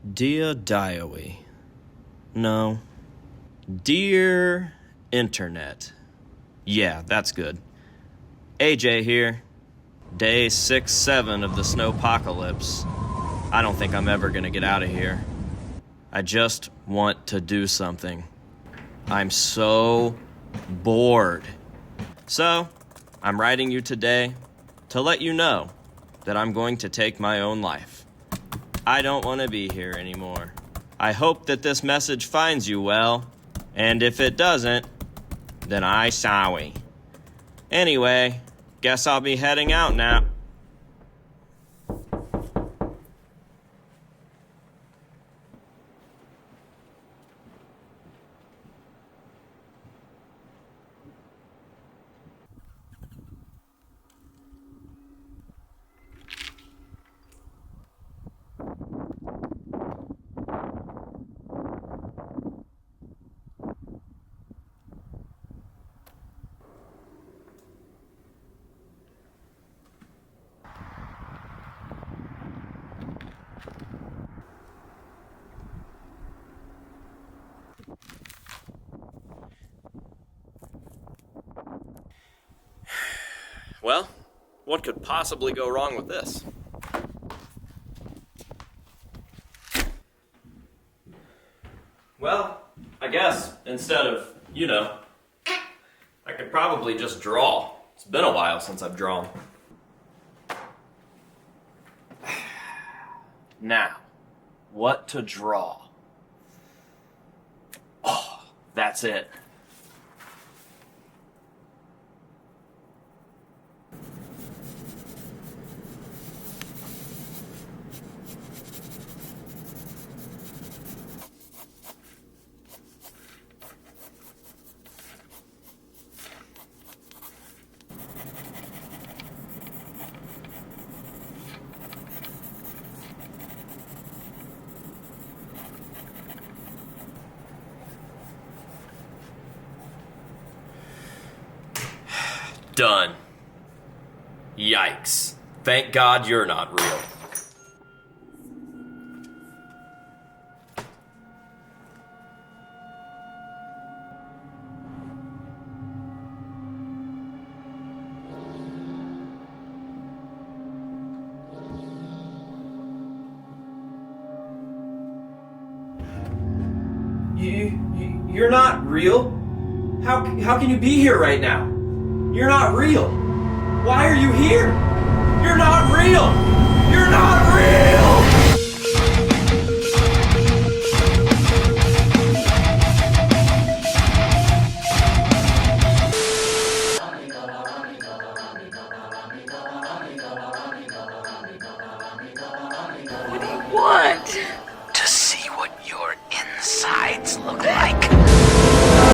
Dear Diary. No. Dear Internet. Yeah, that's good. AJ here. Day 6-7 of the snowpocalypse. I don't think I'm ever gonna get out of here. I just want to do something. I'm so bored. So, I'm writing you today to let you know that I'm going to take my own life. I don't want to be here anymore. I hope that this message finds you well, and if it doesn't, then I sorry. Anyway, guess I'll be heading out now. Well, what could possibly go wrong with this? Well, I guess instead of, I could probably just draw. It's been a while since I've drawn. Now, what to draw? Oh, that's it. Done. Yikes. Thank God you're not real. You're not real? How can you be here right now? You're not real. Why are you here? You're not real. You're not real. What do you want? To see what your insides look like.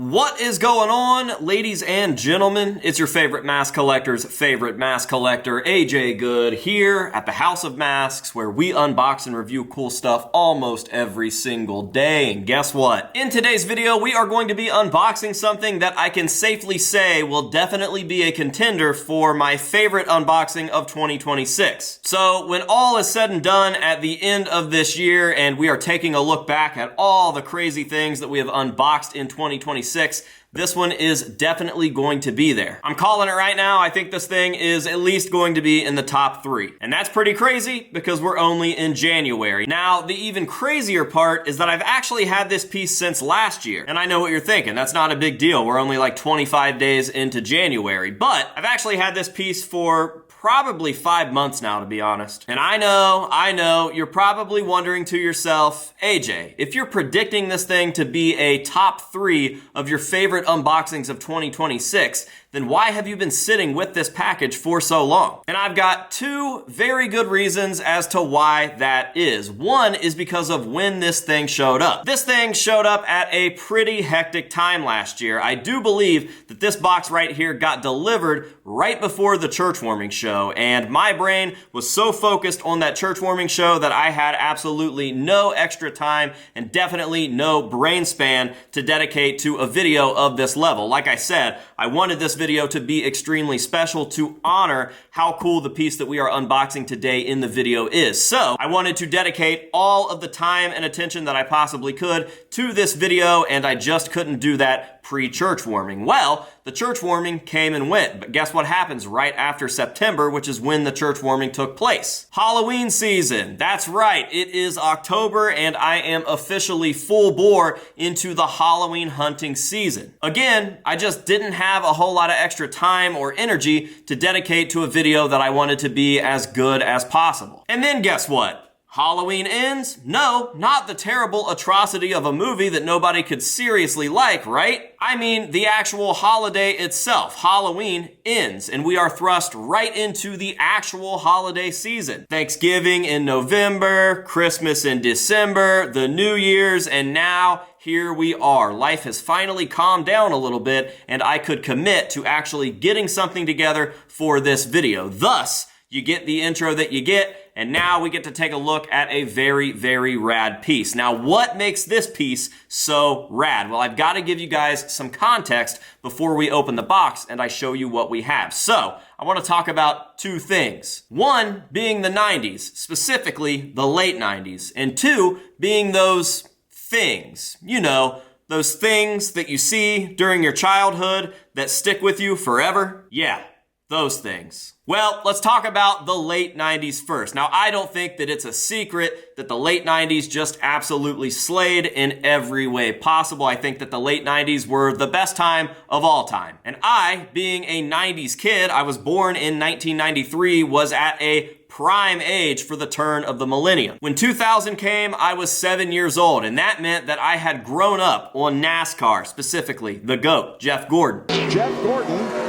What is going on, ladies and gentlemen? It's your favorite mask collector's favorite mask collector, AJ Good, here at the House of Masks, where we unbox and review cool stuff almost every single day. And guess what? In today's video, we are going to be unboxing something that I can safely say will definitely be a contender for my favorite unboxing of 2026. So when all is said and done at the end of this year, and we are taking a look back at all the crazy things that we have unboxed in 2026, this one is definitely going to be there. I'm calling it right now. I think this thing is at least going to be in the top 3. And that's pretty crazy because we're only in January. Now, the even crazier part is that I've actually had this piece since last year. And I know what you're thinking. That's not a big deal. We're only like 25 days into January. But I've actually had this piece for probably 5 months now, to be honest. And I know, you're probably wondering to yourself, AJ, if you're predicting this thing to be a top 3 of your favorite unboxings of 2026, then why have you been sitting with this package for so long? And I've got 2 very good reasons as to why that is. One is because of when this thing showed up. This thing showed up at a pretty hectic time last year. I do believe that this box right here got delivered right before the church warming show, and my brain was so focused on that church warming show that I had absolutely no extra time and definitely no brain span to dedicate to a video of this level. Like I said, I wanted this video video to be extremely special to honor how cool the piece that we are unboxing today in the video is. So I wanted to dedicate all of the time and attention that I possibly could to this video, and I just couldn't do that pre-church warming. Well, the church warming came and went, but guess what happens right after September, which is when the church warming took place? Halloween season. That's right, it is October and I am officially full bore into the Halloween hunting season. Again, I just didn't have a whole lot of extra time or energy to dedicate to a video that I wanted to be as good as possible. And then guess what? Halloween ends? No, not the terrible atrocity of a movie that nobody could seriously like, right? I mean, the actual holiday itself, Halloween, ends, and we are thrust right into the actual holiday season. Thanksgiving in November, Christmas in December, the New Year's, and now here we are. Life has finally calmed down a little bit, and I could commit to actually getting something together for this video. Thus, you get the intro that you get, and now we get to take a look at a very, very rad piece. Now, what makes this piece so rad? Well, I've got to give you guys some context before we open the box and I show you what we have. So, I want to talk about two things. One, being the 90s, specifically the late 90s, and two, being those things. You know, those things that you see during your childhood that stick with you forever. Yeah, those things. Well, let's talk about the late 90s first. Now, I don't think that it's a secret that the late 90s just absolutely slayed in every way possible. I think that the late 90s were the best time of all time. And I, being a 90s kid, I was born in 1993, was at a prime age for the turn of the millennium. When 2000 came, I was 7 years old, and that meant that I had grown up on NASCAR, specifically the GOAT, Jeff Gordon. Jeff Gordon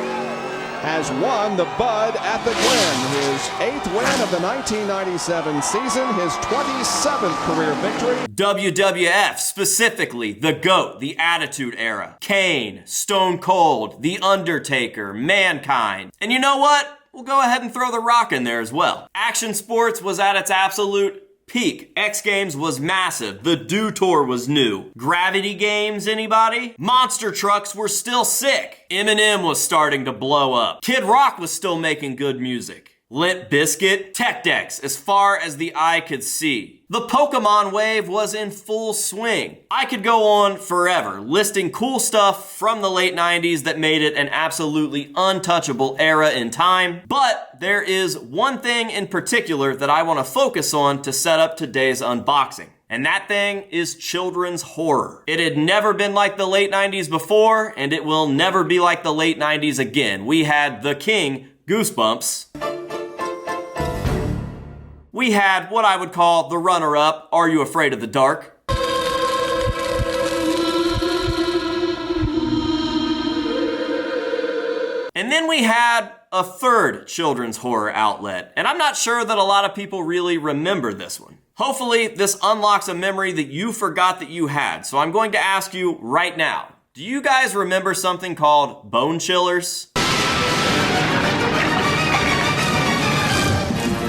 has won the Bud at the Glen, his 8th win of the 1997 season, his 27th career victory. WWF, specifically the GOAT, the Attitude Era, Kane, Stone Cold, The Undertaker, Mankind. And you know what? We'll go ahead and throw The Rock in there as well. Action sports was at its absolute peak. X Games was massive. The Do Tour was new. Gravity Games, anybody? Monster trucks were still sick. Eminem was starting to blow up. Kid Rock was still making good music. Limp Bizkit, Tech Decks, as far as the eye could see. The Pokemon wave was in full swing. I could go on forever, listing cool stuff from the late 90s that made it an absolutely untouchable era in time. But there is one thing in particular that I want to focus on to set up today's unboxing. And that thing is children's horror. It had never been like the late 90s before, and it will never be like the late 90s again. We had the king, Goosebumps. We had what I would call the runner-up, Are You Afraid of the Dark? And then we had a third children's horror outlet, and I'm not sure that a lot of people really remember this one. Hopefully, this unlocks a memory that you forgot that you had, so I'm going to ask you right now, do you guys remember something called bone chillers?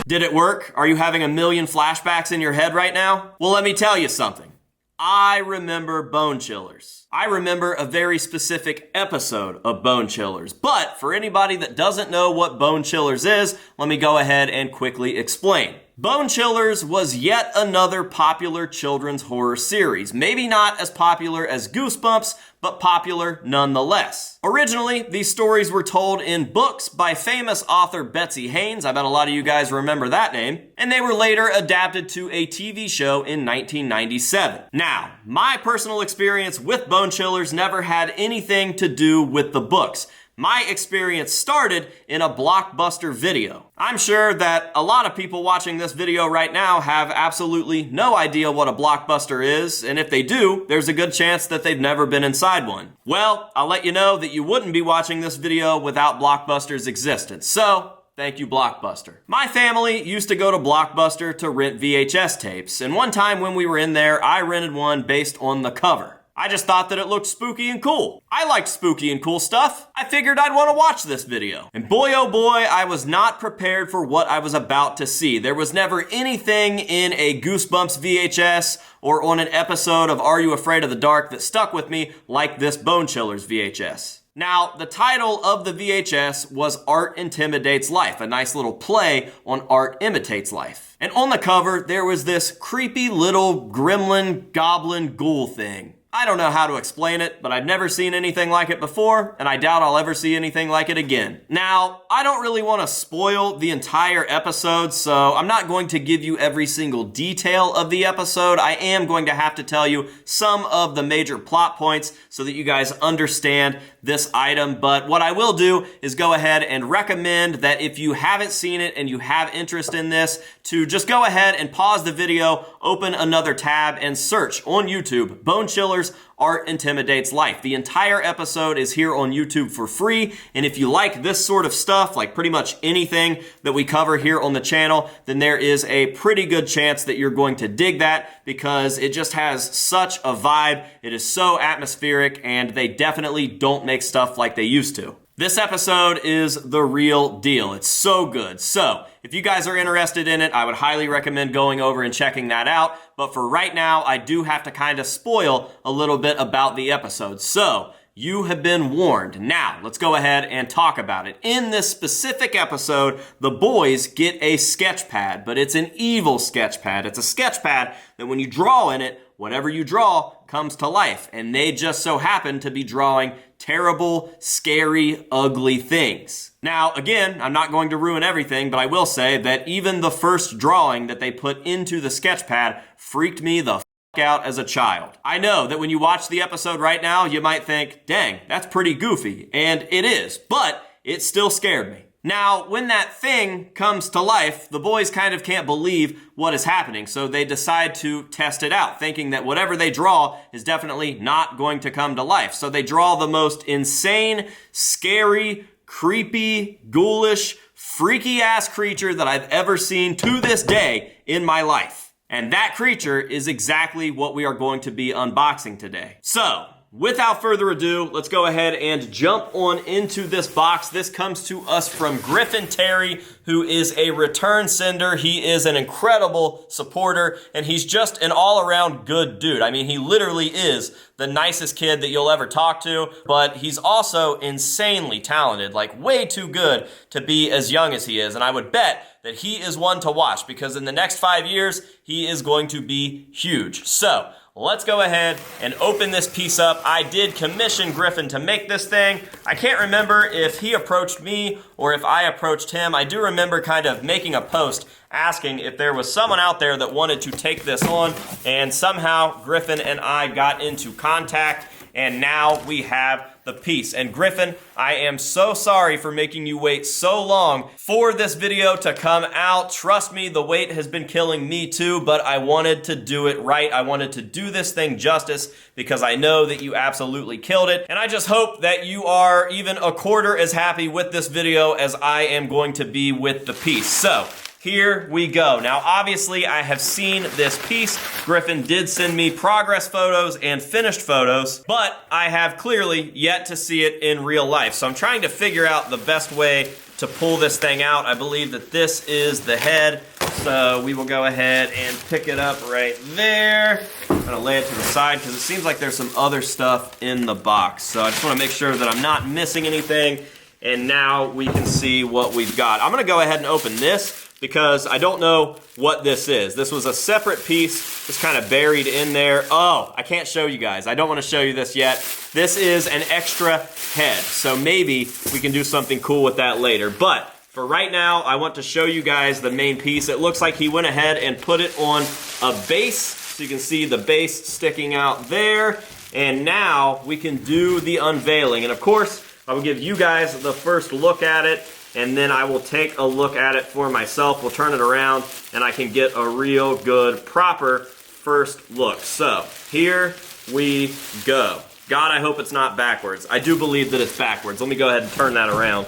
Did it work? Are you having a million flashbacks in your head right now? Well, let me tell you something. I remember bone chillers. I remember a very specific episode of Bone Chillers. But for anybody that doesn't know what Bone Chillers is, let me go ahead and quickly explain. Bone Chillers was yet another popular children's horror series. Maybe not as popular as Goosebumps, but popular nonetheless. Originally, these stories were told in books by famous author Betsy Haynes. I bet a lot of you guys remember that name. And they were later adapted to a TV show in 1997. Now, my personal experience with Bone Chillers never had anything to do with the books. My experience started in a Blockbuster video. I'm sure that a lot of people watching this video right now have absolutely no idea what a Blockbuster is, and if they do, there's a good chance that they've never been inside one. Well, I'll let you know that you wouldn't be watching this video without Blockbuster's existence, so thank you, Blockbuster. My family used to go to Blockbuster to rent VHS tapes, and one time when we were in there, I rented one based on the cover. I just thought that it looked spooky and cool. I liked spooky and cool stuff. I figured I'd want to watch this video. And boy oh boy, I was not prepared for what I was about to see. There was never anything in a Goosebumps VHS or on an episode of Are You Afraid of the Dark that stuck with me like this Bone Chillers VHS. Now, the title of the VHS was Art Intimidates Life, a nice little play on Art Imitates Life. And on the cover, there was this creepy little gremlin, goblin, ghoul thing. I don't know how to explain it, but I've never seen anything like it before, and I doubt I'll ever see anything like it again. Now, I don't really want to spoil the entire episode, so I'm not going to give you every single detail of the episode. I am going to have to tell you some of the major plot points so that you guys understand this item, but what I will do is go ahead and recommend that if you haven't seen it and you have interest in this, to just go ahead and pause the video, open another tab, and search on YouTube, Bone Chillers Art Intimidates Life. The entire episode is here on YouTube for free, and if you like this sort of stuff, like pretty much anything that we cover here on the channel, then there is a pretty good chance that you're going to dig that because it just has such a vibe. It is so atmospheric, and they definitely don't make stuff like they used to. This episode is the real deal. It's so good. So, if you guys are interested in it, I would highly recommend going over and checking that out. But for right now, I do have to kind of spoil a little bit about the episode. So, you have been warned. Now, let's go ahead and talk about it. In this specific episode, the boys get a sketch pad, but it's an evil sketch pad. It's a sketch pad that when you draw in it, whatever you draw comes to life. And they just so happen to be drawing terrible, scary, ugly things. Now, again, I'm not going to ruin everything, but I will say that even the first drawing that they put into the sketch pad freaked me the out as a child. I know that when you watch the episode right now, you might think, dang, that's pretty goofy. And it is, but it still scared me. Now, when that thing comes to life, the boys kind of can't believe what is happening, so they decide to test it out, thinking that whatever they draw is definitely not going to come to life. So they draw the most insane, scary, creepy, ghoulish, freaky-ass creature that I've ever seen to this day in my life. And that creature is exactly what we are going to be unboxing today. So, without further ado, let's go ahead and jump on into this box. This comes to us from Griffin Terry, who is a return sender. He is an incredible supporter, and he's just an all-around good dude. I mean, he literally is the nicest kid that you'll ever talk to, but he's also insanely talented, like way too good to be as young as he is. And I would bet that he is one to watch because in the next 5 years, he is going to be huge. So, let's go ahead and open this piece up. I did commission Griffin to make this thing. I can't remember if he approached me or if I approached him. I do remember kind of making a post asking if there was someone out there that wanted to take this on, and somehow Griffin and I got into contact, and now we have the piece. And Griffin, I am so sorry for making you wait so long for this video to come out. Trust me, the wait has been killing me too, but I wanted to do it right. I wanted to do this thing justice because I know that you absolutely killed it. And I just hope that you are even a quarter as happy with this video as I am going to be with the piece. So, here we go. Now, obviously, I have seen this piece. Griffin did send me progress photos and finished photos, but I have clearly yet to see it in real life. So I'm trying to figure out the best way to pull this thing out. I believe that this is the head. So we will go ahead and pick it up right there. I'm gonna lay it to the side because it seems like there's some other stuff in the box. So I just wanna make sure that I'm not missing anything. And now we can see what we've got. I'm gonna go ahead and open this because I don't know what this is. This was a separate piece, just kind of buried in there. Oh, I can't show you guys. I don't want to show you this yet. This is an extra head, so maybe we can do something cool with that later. But for right now, I want to show you guys the main piece. It looks like he went ahead and put it on a base, so you can see the base sticking out there. And now we can do the unveiling. And of course, I will give you guys the first look at it, and then I will take a look at it for myself. We'll turn it around, and I can get a real good, proper first look. So, here we go. God, I hope it's not backwards. I do believe that it's backwards. Let me go ahead and turn that around.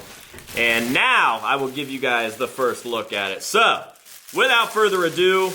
And now, I will give you guys the first look at it. So, without further ado,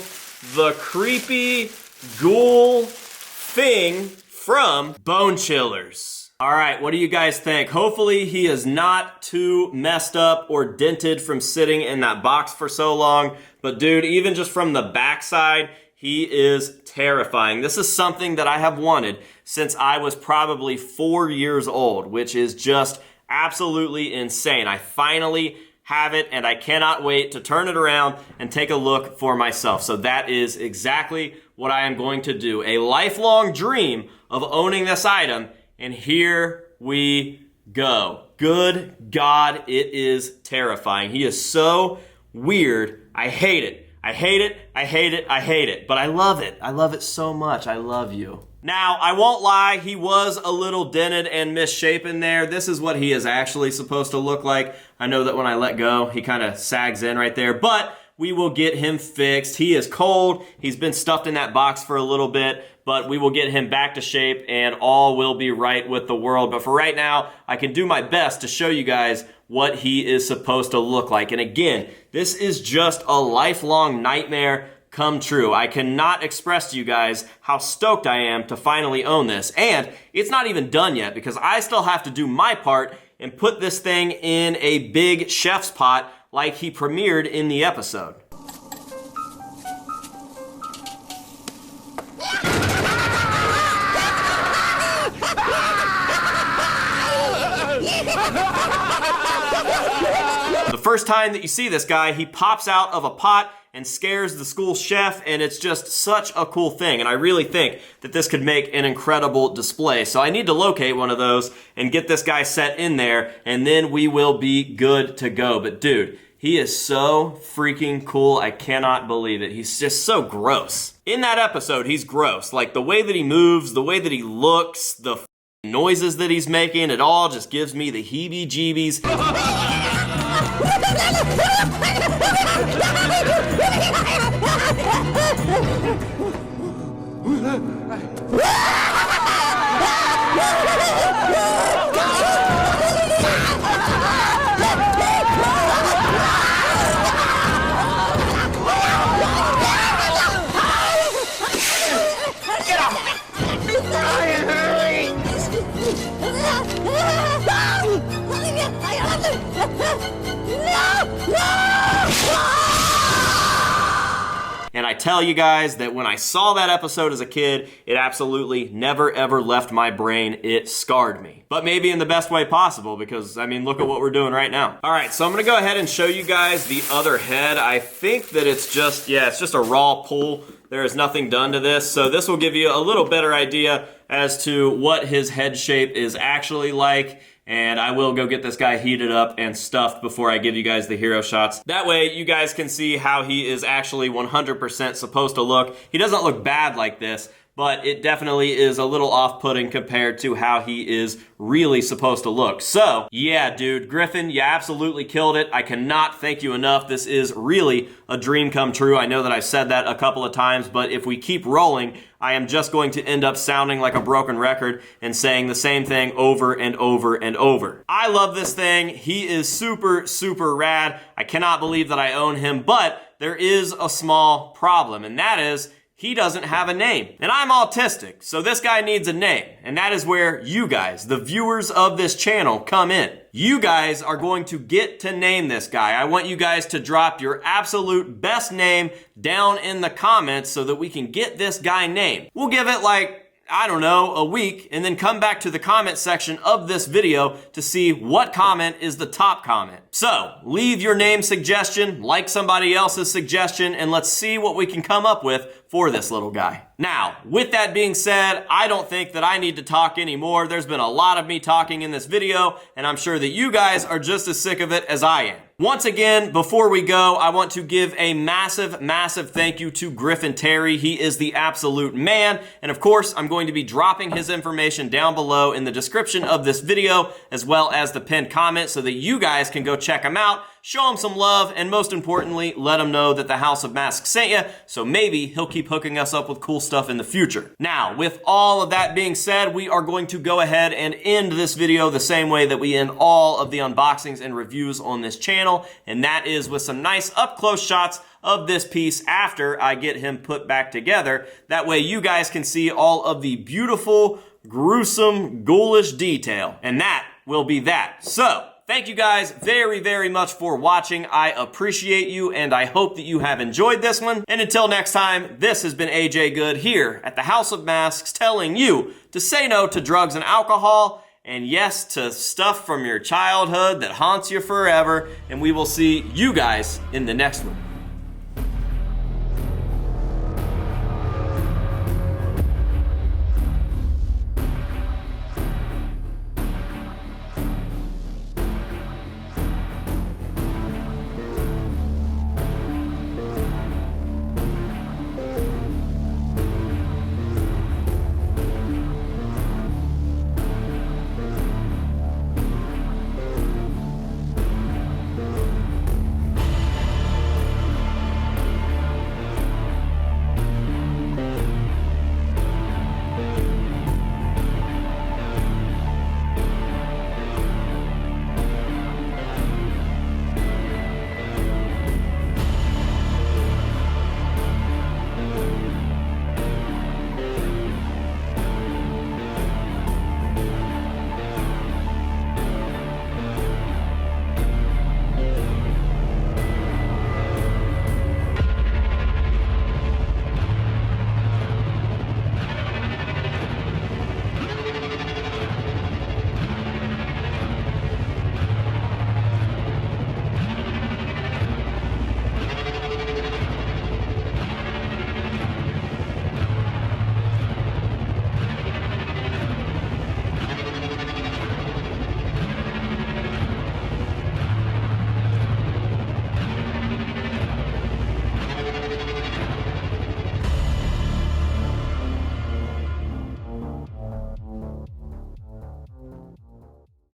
the creepy ghoul thing from Bone Chillers. All right, what do you guys think? Hopefully he is not too messed up or dented from sitting in that box for so long. But dude, even just from the backside, he is terrifying. This is something that I have wanted since I was probably 4 years old, which is just absolutely insane. I finally have it, and I cannot wait to turn it around and take a look for myself. So that is exactly what I am going to do. A lifelong dream of owning this item, and here we go. Good God, it is terrifying. He is so weird. I hate it. I hate it, I hate it, I hate it, but I love it. I love it so much. I love you. Now, I won't lie, he was a little dented and misshapen there. This is what he is actually supposed to look like. I know that when I let go, he kind of sags in right there, but we will get him fixed. He is cold. He's been stuffed in that box for a little bit, but we will get him back to shape and all will be right with the world. But for right now, I can do my best to show you guys what he is supposed to look like. And again, this is just a lifelong nightmare come true. I cannot express to you guys how stoked I am to finally own this. And it's not even done yet because I still have to do my part and put this thing in a big chef's pot like he premiered in the episode. The first time that you see this guy, he pops out of a pot and scares the school chef, and it's just such a cool thing. And I really think that this could make an incredible display. So I need to locate one of those and get this guy set in there, and then we will be good to go. But dude, he is so freaking cool. I cannot believe it. He's just so gross. In that episode, he's gross. Like the way that he moves, the way that he looks, the noises that he's making, it all just gives me the heebie-jeebies. And I tell you guys that when I saw that episode as a kid, it absolutely never ever left my brain. It scarred me. But maybe in the best way possible because, I mean, look at what we're doing right now. All right, so I'm gonna go ahead and show you guys the other head. I think that it's just, yeah, it's just a raw pull. There is nothing done to this. So this will give you a little better idea as to what his head shape is actually like. And I will go get this guy heated up and stuffed before I give you guys the hero shots. That way you guys can see how he is actually 100% supposed to look. He doesn't look bad like this, but it definitely is a little off-putting compared to how he is really supposed to look. So, yeah, dude, Griffin, you absolutely killed it. I cannot thank you enough. This is really a dream come true. I know that I've said that a couple of times, but if we keep rolling, I am just going to end up sounding like a broken record and saying the same thing over and over and over. I love this thing. He is super, super rad. I cannot believe that I own him, but there is a small problem, and that is he doesn't have a name. And I'm autistic, so this guy needs a name. And that is where you guys, the viewers of this channel, come in. You guys are going to get to name this guy. I want you guys to drop your absolute best name down in the comments so that we can get this guy named. We'll give it like, I don't know, a week, and then come back to the comment section of this video to see what comment is the top comment. So, leave your name suggestion, like somebody else's suggestion, and let's see what we can come up with for this little guy. Now, with that being said, I don't think that I need to talk anymore. There's been a lot of me talking in this video, and I'm sure that you guys are just as sick of it as I am. Once again, before we go, I want to give a massive, massive thank you to Griffin Terry. He is the absolute man. And of course, I'm going to be dropping his information down below in the description of this video, as well as the pinned comment so that you guys can go check him out, show him some love, and most importantly, let him know that the House of Masks sent you, so maybe he'll keep hooking us up with cool stuff in the future. Now, with all of that being said, we are going to go ahead and end this video the same way that we end all of the unboxings and reviews on this channel, and that is with some nice up-close shots of this piece after I get him put back together. That way you guys can see all of the beautiful, gruesome, ghoulish detail, and that will be that. So, thank you guys very, very much for watching. I appreciate you, and I hope that you have enjoyed this one. And until next time, this has been AJ Good here at the House of Masks, telling you to say no to drugs and alcohol, and yes to stuff from your childhood that haunts you forever. And we will see you guys in the next one.